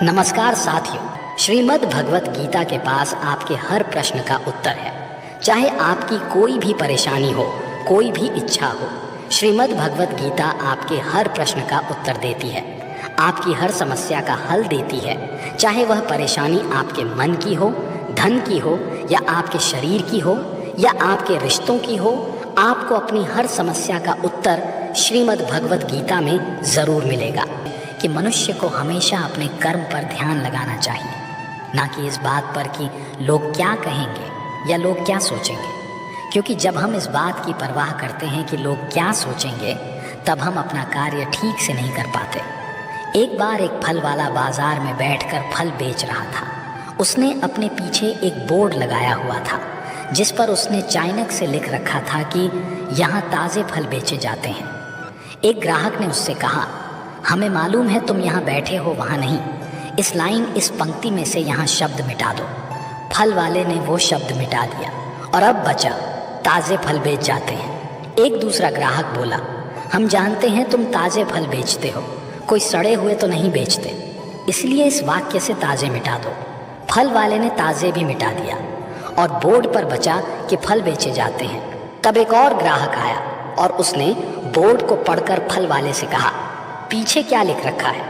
नमस्कार साथियों, श्रीमद् भगवत गीता के पास आपके हर प्रश्न का उत्तर है। चाहे आपकी कोई भी परेशानी हो, कोई भी इच्छा हो, श्रीमद् भगवत गीता आपके हर प्रश्न का उत्तर देती है, आपकी हर समस्या का हल देती है। चाहे वह परेशानी आपके मन की हो, धन की हो, या आपके शरीर की हो, या आपके रिश्तों की हो, आपको अपनी हर समस्या का उत्तर श्रीमद् भगवत गीता में ज़रूर मिलेगा। कि मनुष्य को हमेशा अपने कर्म पर ध्यान लगाना चाहिए, ना कि इस बात पर कि लोग क्या कहेंगे या लोग क्या सोचेंगे। क्योंकि जब हम इस बात की परवाह करते हैं कि लोग क्या सोचेंगे, तब हम अपना कार्य ठीक से नहीं कर पाते। एक बार एक फल वाला बाजार में बैठकर फल बेच रहा था। उसने अपने पीछे एक बोर्ड लगाया हुआ था, जिस पर उसने चाणक्य से लिख रखा था कि यहाँ ताज़े फल बेचे जाते हैं। एक ग्राहक ने उससे कहा, हमें मालूम है तुम यहाँ बैठे हो, वहाँ नहीं। इस पंक्ति में से यहाँ शब्द मिटा दो। फल वाले ने वो शब्द मिटा दिया और अब बचा, ताज़े फल बेच जाते हैं। एक दूसरा ग्राहक बोला, हम जानते हैं तुम ताज़े फल बेचते हो, कोई सड़े हुए तो नहीं बेचते, इसलिए इस वाक्य से ताज़े मिटा दो। फल वाले ने ताज़े भी मिटा दिया और बोर्ड पर बचा कि फल बेचे जाते हैं। तब एक और ग्राहक आया और उसने बोर्ड को पढ़कर फल वाले से कहा, पीछे क्या लिख रखा है?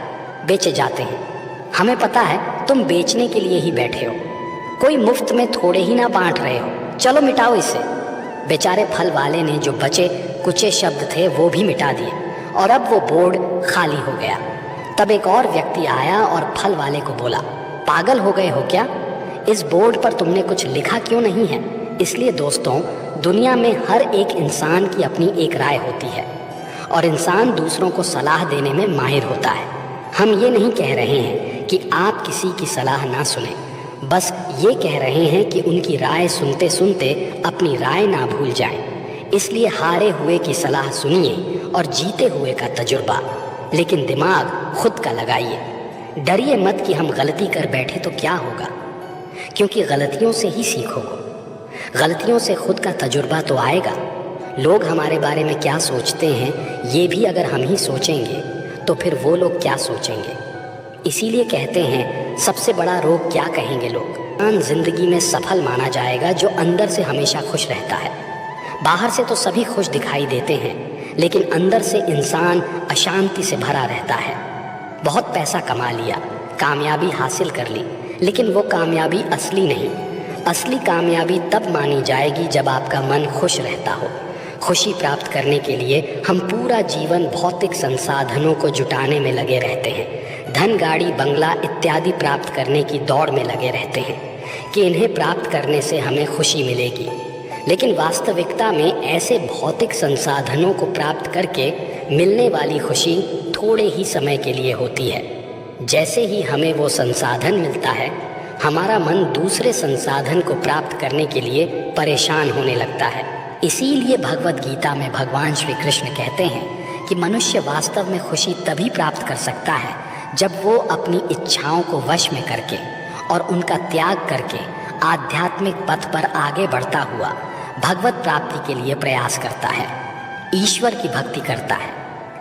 बेचे जाते हैं। हमें पता है तुम बेचने के लिए ही बैठे हो, कोई मुफ्त में थोड़े ही ना बांट रहे हो, चलो मिटाओ इसे। बेचारे फल वाले ने जो बचे कुचे शब्द थे वो भी मिटा दिए और अब वो बोर्ड खाली हो गया। तब एक और व्यक्ति आया और फल वाले को बोला, पागल हो गए हो क्या? इस बोर्ड पर तुमने कुछ लिखा क्यों नहीं है? इसलिए दोस्तों, दुनिया में हर एक इंसान की अपनी एक राय होती है और इंसान दूसरों को सलाह देने में माहिर होता है। हम ये नहीं कह रहे हैं कि आप किसी की सलाह ना सुनें, बस ये कह रहे हैं कि उनकी राय सुनते सुनते अपनी राय ना भूल जाएं। इसलिए हारे हुए की सलाह सुनिए और जीते हुए का तजुर्बा, लेकिन दिमाग खुद का लगाइए। डरिए मत कि हम गलती कर बैठे तो क्या होगा, क्योंकि गलतियों से ही सीखोगे। गलतियों से खुद का तजुर्बा तो आएगा। लोग हमारे बारे में क्या सोचते हैं, ये भी अगर हम ही सोचेंगे तो फिर वो लोग क्या सोचेंगे। इसीलिए कहते हैं, सबसे बड़ा रोग क्या कहेंगे लोग। इंसान जिंदगी में सफल माना जाएगा जो अंदर से हमेशा खुश रहता है। बाहर से तो सभी खुश दिखाई देते हैं, लेकिन अंदर से इंसान अशांति से भरा रहता है। बहुत पैसा कमा लिया, कामयाबी हासिल कर ली, लेकिन वो कामयाबी असली नहीं। असली कामयाबी तब मानी जाएगी जब आपका मन खुश रहता हो। खुशी प्राप्त करने के लिए हम पूरा जीवन भौतिक संसाधनों को जुटाने में लगे रहते हैं। धन, गाड़ी, बंगला इत्यादि प्राप्त करने की दौड़ में लगे रहते हैं कि इन्हें प्राप्त करने से हमें खुशी मिलेगी। लेकिन वास्तविकता में ऐसे भौतिक संसाधनों को प्राप्त करके मिलने वाली खुशी थोड़े ही समय के लिए होती है। जैसे ही हमें वो संसाधन मिलता है, हमारा मन दूसरे संसाधन को प्राप्त करने के लिए परेशान होने लगता है। इसीलिए भगवत गीता में भगवान श्री कृष्ण कहते हैं कि मनुष्य वास्तव में खुशी तभी प्राप्त कर सकता है जब वो अपनी इच्छाओं को वश में करके और उनका त्याग करके आध्यात्मिक पथ पर आगे बढ़ता हुआ भगवत प्राप्ति के लिए प्रयास करता है, ईश्वर की भक्ति करता है।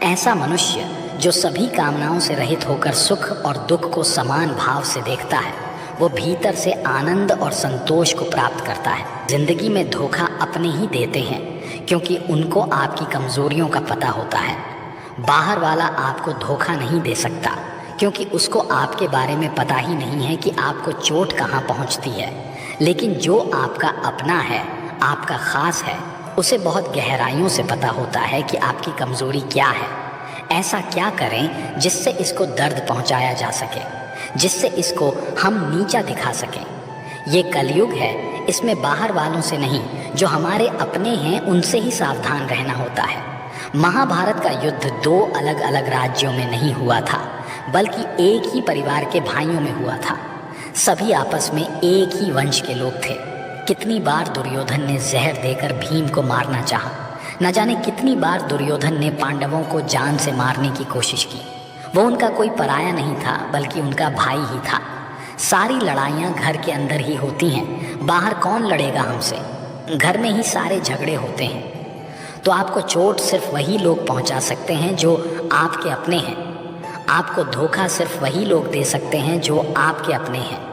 ऐसा मनुष्य जो सभी कामनाओं से रहित होकर सुख और दुख को समान भाव से देखता है, वो भीतर से आनंद और संतोष को प्राप्त करता है। जिंदगी में धोखा अपने ही देते हैं, क्योंकि उनको आपकी कमजोरियों का पता होता है। बाहर वाला आपको धोखा नहीं दे सकता, क्योंकि उसको आपके बारे में पता ही नहीं है कि आपको चोट कहाँ पहुँचती है। लेकिन जो आपका अपना है, आपका खास है, उसे बहुत गहराइयों से पता होता है कि आपकी कमजोरी क्या है। ऐसा क्या करें जिससे इसको दर्द पहुँचाया जा सके, जिससे इसको हम नीचा दिखा सकें। ये कलयुग है, इसमें बाहर वालों से नहीं, जो हमारे अपने हैं उनसे ही सावधान रहना होता है। महाभारत का युद्ध दो अलग अलग राज्यों में नहीं हुआ था, बल्कि एक ही परिवार के भाइयों में हुआ था। सभी आपस में एक ही वंश के लोग थे। कितनी बार दुर्योधन ने जहर देकर भीम को मारना चाहा, न जाने कितनी बार दुर्योधन ने पांडवों को जान से मारने की कोशिश की। वो उनका कोई पराया नहीं था, बल्कि उनका भाई ही था। सारी लड़ाइयाँ घर के अंदर ही होती हैं, बाहर कौन लड़ेगा हमसे। घर में ही सारे झगड़े होते हैं। तो आपको चोट सिर्फ वही लोग पहुंचा सकते हैं जो आपके अपने हैं। आपको धोखा सिर्फ वही लोग दे सकते हैं जो आपके अपने हैं।